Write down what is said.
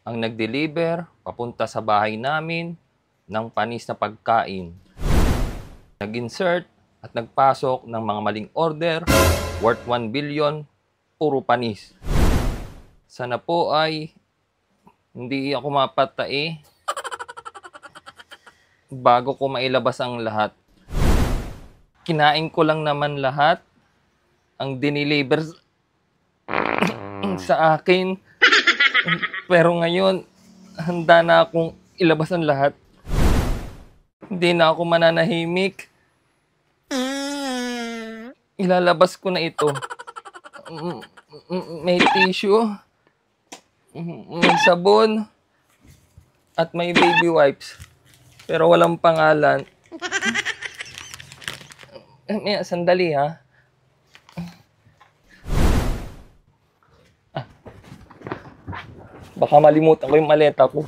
ang nag-deliver papunta sa bahay namin ng panis na pagkain. Nag-insert at nagpasok ng mga maling order worth 1 billion, puro panis. Sana po ay hindi ako mapatae bago ko mailabas ang lahat. Kinain ko lang naman lahat ang diniliver sa akin. Pero ngayon, handa na akong ilabas ang lahat. Hindi na ako mananahimik. Ilalabas ko na ito. May tissue, may sabon, at may baby wipes. Pero walang pangalan. Sandali ha. Baka malimutan ko yung maleta ko.